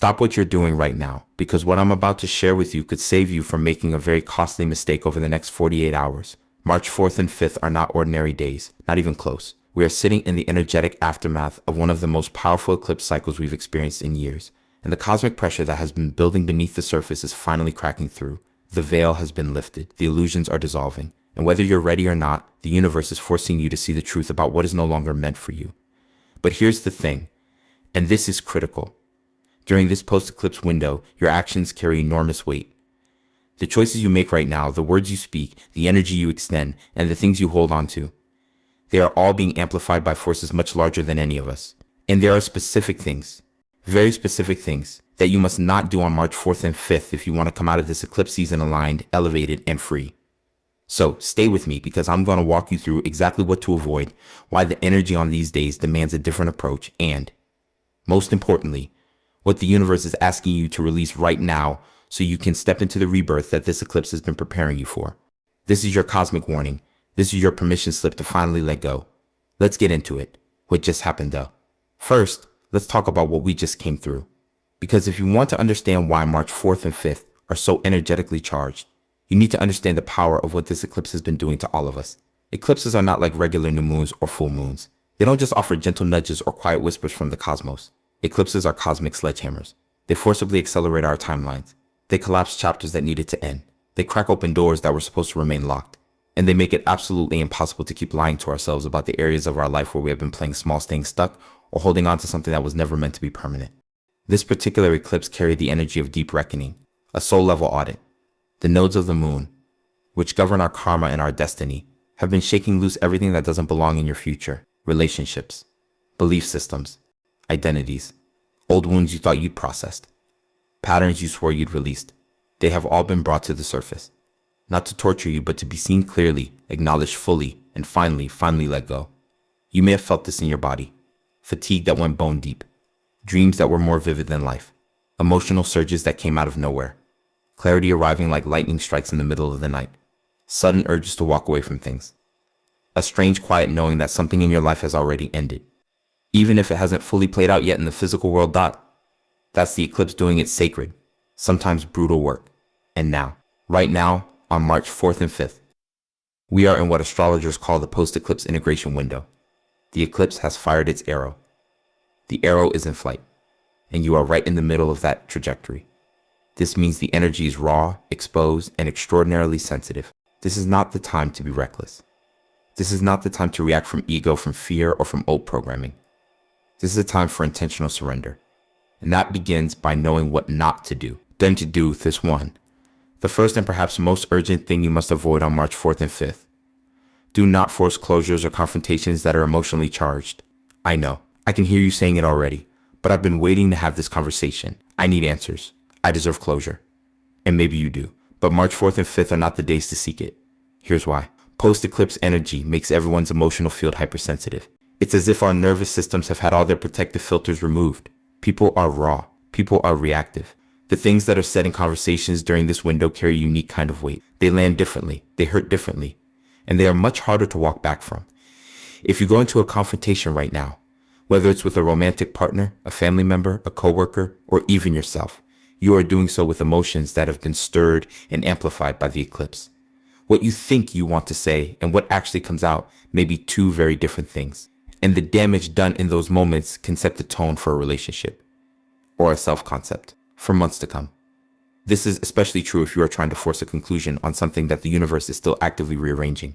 Stop what you're doing right now, because what I'm about to share with you could save you from making a very costly mistake over the next 48 hours. March 4th and 5th are not ordinary days, not even close. We are sitting in the energetic aftermath of one of the most powerful eclipse cycles we've experienced in years, and the cosmic pressure that has been building beneath the surface is finally cracking through. The veil has been lifted, the illusions are dissolving, and whether you're ready or not, the universe is forcing you to see the truth about what is no longer meant for you. But here's the thing, and this is critical. During this post-eclipse window, your actions carry enormous weight. The choices you make right now, the words you speak, the energy you extend, and the things you hold on to, they are all being amplified by forces much larger than any of us. And there are specific things, very specific things, that you must not do on March 4th and 5th if you want to come out of this eclipse season aligned, elevated, and free. So stay with me, because I'm going to walk you through exactly what to avoid, why the energy on these days demands a different approach, and, most importantly, what the universe is asking you to release right now so you can step into the rebirth that this eclipse has been preparing you for. This is your cosmic warning. This is your permission slip to finally let go. Let's get into it. What just happened though? First, let's talk about what we just came through. Because if you want to understand why March 4th and 5th are so energetically charged, you need to understand the power of what this eclipse has been doing to all of us. Eclipses are not like regular new moons or full moons. They don't just offer gentle nudges or quiet whispers from the cosmos. Eclipses are cosmic sledgehammers. They forcibly accelerate our timelines. They collapse chapters that needed to end. They crack open doors that were supposed to remain locked. And they make it absolutely impossible to keep lying to ourselves about the areas of our life where we have been playing small, staying stuck, or holding on to something that was never meant to be permanent. This particular eclipse carried the energy of deep reckoning, a soul-level audit. The nodes of the moon, which govern our karma and our destiny, have been shaking loose everything that doesn't belong in your future. Relationships, belief systems, identities, old wounds you thought you'd processed, patterns you swore you'd released. They have all been brought to the surface. Not to torture you, but to be seen clearly, acknowledged fully, and finally let go. You may have felt this in your body. Fatigue that went bone deep. Dreams that were more vivid than life. Emotional surges that came out of nowhere. Clarity arriving like lightning strikes in the middle of the night. Sudden urges to walk away from things. A strange quiet knowing that something in your life has already ended. Even if it hasn't fully played out yet in the physical world. That's the eclipse doing its sacred, sometimes brutal work. And now, right now, on March 4th and 5th, we are in what astrologers call the post-eclipse integration window. The eclipse has fired its arrow. The arrow is in flight, and you are right in the middle of that trajectory. This means the energy is raw, exposed, and extraordinarily sensitive. This is not the time to be reckless. This is not the time to react from ego, from fear, or from old programming. This is a time for intentional surrender. And that begins by knowing what not to do. Then to do this one. The first and perhaps most urgent thing you must avoid on March 4th and 5th. Do not force closures or confrontations that are emotionally charged. I know, I can hear you saying it already, but I've been waiting to have this conversation. I need answers. I deserve closure. And maybe you do, but March 4th and 5th are not the days to seek it. Here's why. Post-eclipse energy makes everyone's emotional field hypersensitive. It's as if our nervous systems have had all their protective filters removed. People are raw. People are reactive. The things that are said in conversations during this window carry a unique kind of weight. They land differently. They hurt differently. And they are much harder to walk back from. If you go into a confrontation right now, whether it's with a romantic partner, a family member, a coworker, or even yourself, you are doing so with emotions that have been stirred and amplified by the eclipse. What you think you want to say and what actually comes out may be two very different things. And the damage done in those moments can set the tone for a relationship or a self-concept for months to come. This is especially true if you are trying to force a conclusion on something that the universe is still actively rearranging.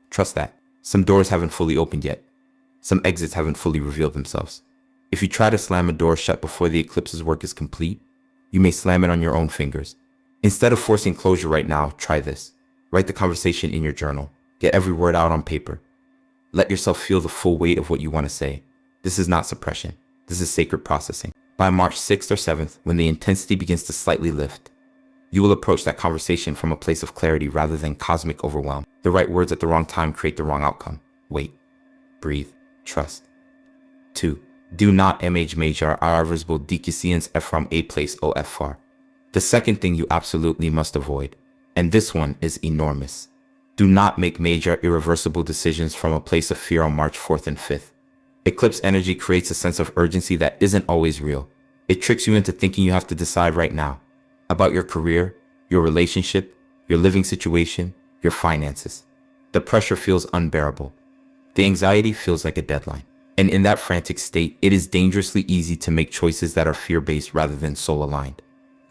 Trust that. Some doors haven't fully opened yet. Some exits haven't fully revealed themselves. If you try to slam a door shut before the eclipse's work is complete, you may slam it on your own fingers. Instead of forcing closure right now, try this. Write the conversation in your journal. Get every word out on paper. Let yourself feel the full weight of what you want to say. This is not suppression. This is sacred processing. By March 6th or 7th, when the intensity begins to slightly lift, you will approach that conversation from a place of clarity rather than cosmic overwhelm. The right words at the wrong time create the wrong outcome. Wait. Breathe. Trust. 2. Do not major irreversible decuscience from a place OFR. The second thing you absolutely must avoid, and this one is enormous. Do not make major irreversible decisions from a place of fear on March 4th and 5th. Eclipse energy creates a sense of urgency that isn't always real. It tricks you into thinking you have to decide right now about your career, your relationship, your living situation, your finances. The pressure feels unbearable. The anxiety feels like a deadline. And in that frantic state, it is dangerously easy to make choices that are fear-based rather than soul-aligned.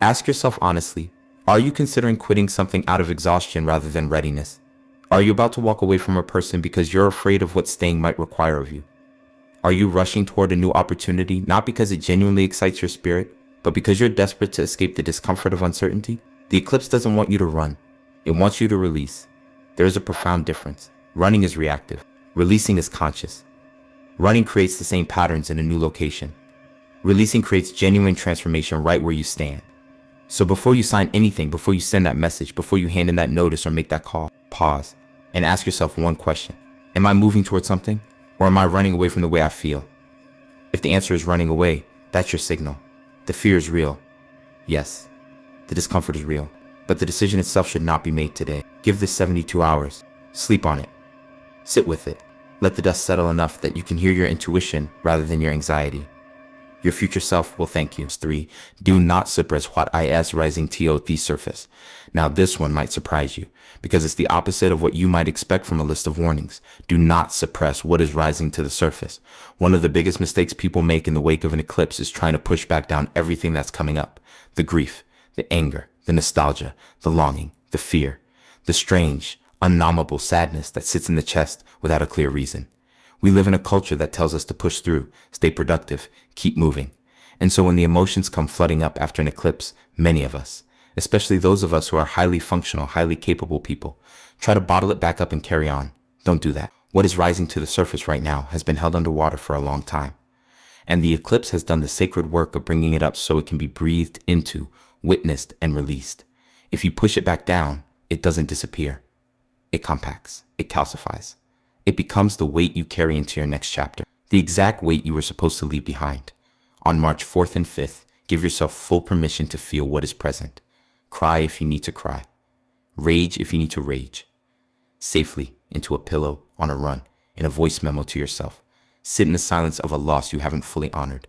Ask yourself honestly, are you considering quitting something out of exhaustion rather than readiness? Are you about to walk away from a person because you're afraid of what staying might require of you? Are you rushing toward a new opportunity not because it genuinely excites your spirit, but because you're desperate to escape the discomfort of uncertainty? The eclipse doesn't want you to run. It wants you to release. There is a profound difference. Running is reactive. Releasing is conscious. Running creates the same patterns in a new location. Releasing creates genuine transformation right where you stand. So before you sign anything, before you send that message, before you hand in that notice or make that call, pause and ask yourself one question. Am I moving towards something, or am I running away from the way I feel? If the answer is running away, that's your signal. The fear is real. Yes, the discomfort is real, but the decision itself should not be made today. Give this 72 hours. Sleep on it. Sit with it. Let the dust settle enough that you can hear your intuition rather than your anxiety. Your future self will thank you. 3. Do not suppress what is rising to the surface. Now this one might surprise you, because it's the opposite of what you might expect from a list of warnings. Do not suppress what is rising to the surface. One of the biggest mistakes people make in the wake of an eclipse is trying to push back down everything that's coming up. The grief, the anger, the nostalgia, the longing, the fear, the strange, unnumbable sadness that sits in the chest without a clear reason. We live in a culture that tells us to push through, stay productive, keep moving. And so when the emotions come flooding up after an eclipse, many of us, especially those of us who are highly functional, highly capable people, try to bottle it back up and carry on. Don't do that. What is rising to the surface right now has been held underwater for a long time. And the eclipse has done the sacred work of bringing it up so it can be breathed into, witnessed, and released. If you push it back down, it doesn't disappear. It compacts. It calcifies. It becomes the weight you carry into your next chapter, the exact weight you were supposed to leave behind. On March 4th and 5th, give yourself full permission to feel what is present. Cry if you need to cry. Rage if you need to rage. Safely into a pillow, on a run, in a voice memo to yourself. Sit in the silence of a loss you haven't fully honored.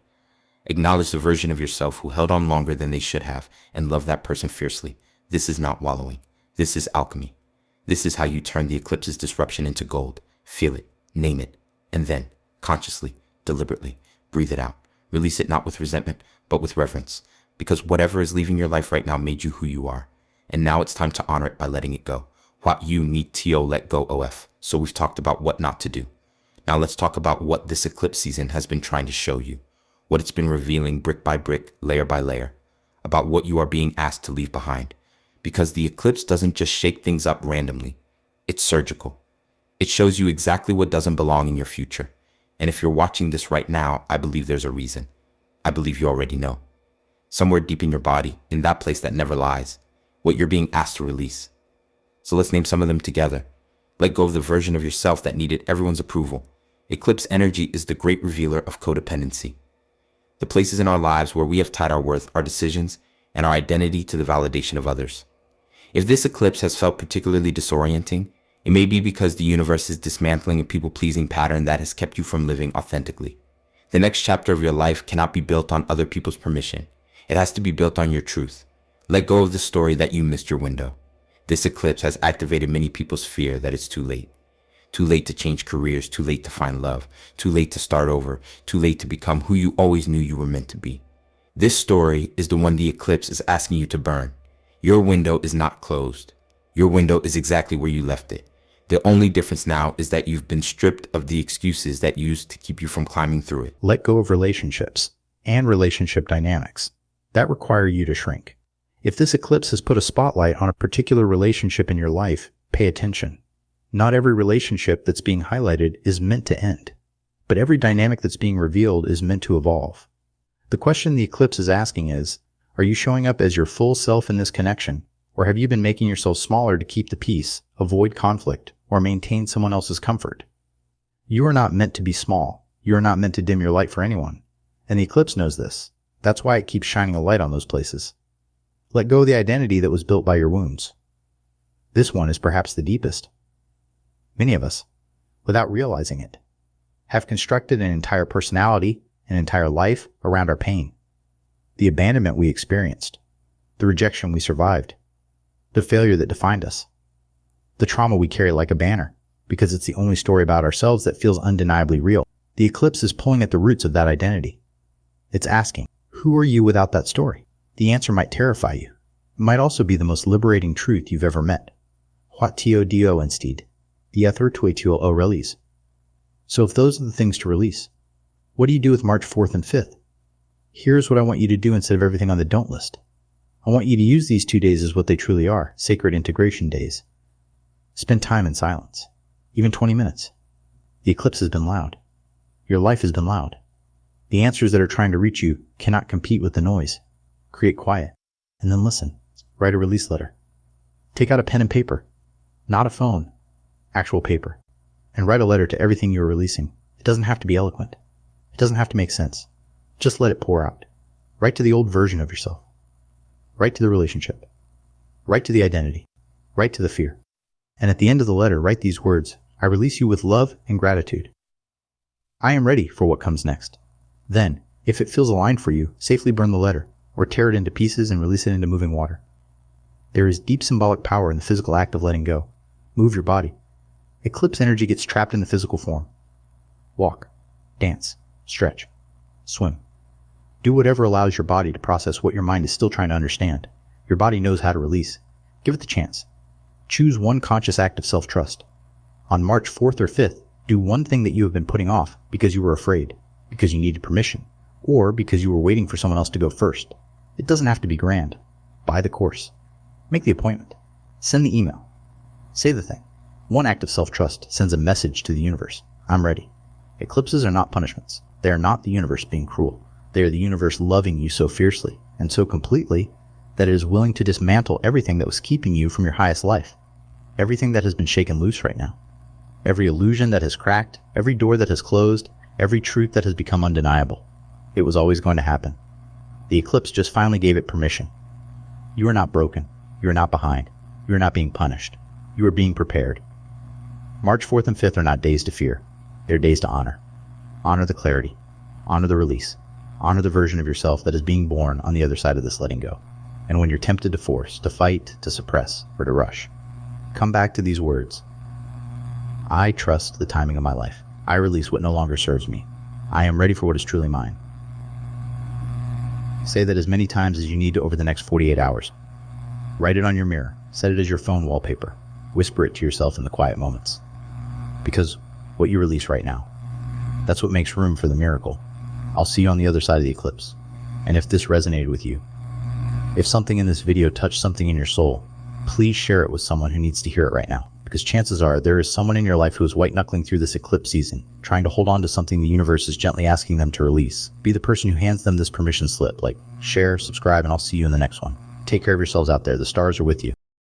Acknowledge the version of yourself who held on longer than they should have and love that person fiercely. This is not wallowing. This is alchemy. This is how you turn the eclipse's disruption into gold. Feel it, name it, and then, consciously, deliberately, breathe it out. Release it not with resentment, but with reverence. Because whatever is leaving your life right now made you who you are. And now it's time to honor it by letting it go. What you need to let go of. So we've talked about what not to do. Now let's talk about what this eclipse season has been trying to show you. What it's been revealing brick by brick, layer by layer. About what you are being asked to leave behind. Because the eclipse doesn't just shake things up randomly. It's surgical. It shows you exactly what doesn't belong in your future. And if you're watching this right now, I believe there's a reason. I believe you already know. Somewhere deep in your body, in that place that never lies, what you're being asked to release. So let's name some of them together. Let go of the version of yourself that needed everyone's approval. Eclipse energy is the great revealer of codependency. The places in our lives where we have tied our worth, our decisions, and our identity to the validation of others. If this eclipse has felt particularly disorienting, it may be because the universe is dismantling a people-pleasing pattern that has kept you from living authentically. The next chapter of your life cannot be built on other people's permission. It has to be built on your truth. Let go of the story that you missed your window. This eclipse has activated many people's fear that it's too late. Too late to change careers, too late to find love, too late to start over, too late to become who you always knew you were meant to be. This story is the one the eclipse is asking you to burn. Your window is not closed. Your window is exactly where you left it. The only difference now is that you've been stripped of the excuses that used to keep you from climbing through it. Let go of relationships and relationship dynamics that require you to shrink. If this eclipse has put a spotlight on a particular relationship in your life, pay attention. Not every relationship that's being highlighted is meant to end, but every dynamic that's being revealed is meant to evolve. The question the eclipse is asking is, are you showing up as your full self in this connection, or have you been making yourself smaller to keep the peace, avoid conflict, or maintain someone else's comfort? You are not meant to be small. You are not meant to dim your light for anyone. And the eclipse knows this. That's why it keeps shining a light on those places. Let go of the identity that was built by your wounds. This one is perhaps the deepest. Many of us, without realizing it, have constructed an entire personality, an entire life around our pain. the abandonment we experienced, the rejection we survived, the failure that defined us, the trauma we carry like a banner, because it's the only story about ourselves that feels undeniably real. The eclipse is pulling at the roots of that identity. It's asking, who are you without that story? The answer might terrify you. It might also be the most liberating truth you've ever met. What tio dio instead? The ether tuetio o release. So if those are the things to release, what do you do with March 4th and 5th? Here's what I want you to do instead of everything on the don't list. I want you to use these 2 days as what they truly are, sacred integration days. Spend time in silence, even 20 minutes. The eclipse has been loud. Your life has been loud. The answers that are trying to reach you cannot compete with the noise. Create quiet, and then listen. Write a release letter. Take out a pen and paper, not a phone, actual paper, and write a letter to everything you're releasing. It doesn't have to be eloquent. It doesn't have to make sense. Just let it pour out. Write to the old version of yourself. Write to the relationship. Write to the identity. Write to the fear. And at the end of the letter, write these words: I release you with love and gratitude. I am ready for what comes next. Then, if it feels aligned for you, safely burn the letter, or tear it into pieces and release it into moving water. There is deep symbolic power in the physical act of letting go. Move your body. Eclipse energy gets trapped in the physical form. Walk, dance, stretch, swim. Do whatever allows your body to process what your mind is still trying to understand. Your body knows how to release. Give it the chance. Choose one conscious act of self-trust. On March 4th or 5th, do one thing that you have been putting off because you were afraid, because you needed permission, or because you were waiting for someone else to go first. It doesn't have to be grand. Buy the course. Make the appointment. Send the email. Say the thing. One act of self-trust sends a message to the universe. I'm ready. Eclipses are not punishments. They are not the universe being cruel. They are the universe loving you so fiercely and so completely that it is willing to dismantle everything that was keeping you from your highest life. Everything that has been shaken loose right now. Every illusion that has cracked, every door that has closed, every truth that has become undeniable. It was always going to happen. The eclipse just finally gave it permission. You are not broken. You are not behind. You are not being punished. You are being prepared. March 4th and 5th are not days to fear. They're days to honor. Honor the clarity. Honor the release. Honor the version of yourself that is being born on the other side of this letting go. And when you're tempted to force, to fight, to suppress, or to rush, come back to these words. I trust the timing of my life. I release what no longer serves me. I am ready for what is truly mine. Say that as many times as you need over the next 48 hours. Write it on your mirror. Set it as your phone wallpaper. Whisper it to yourself in the quiet moments. Because what you release right now, that's what makes room for the miracle. I'll see you on the other side of the eclipse. And if this resonated with you, if something in this video touched something in your soul, please share it with someone who needs to hear it right now. Because chances are there is someone in your life who is white-knuckling through this eclipse season, trying to hold on to something the universe is gently asking them to release. Be the person who hands them this permission slip, like share, subscribe, and I'll see you in the next one. Take care of yourselves out there. The stars are with you.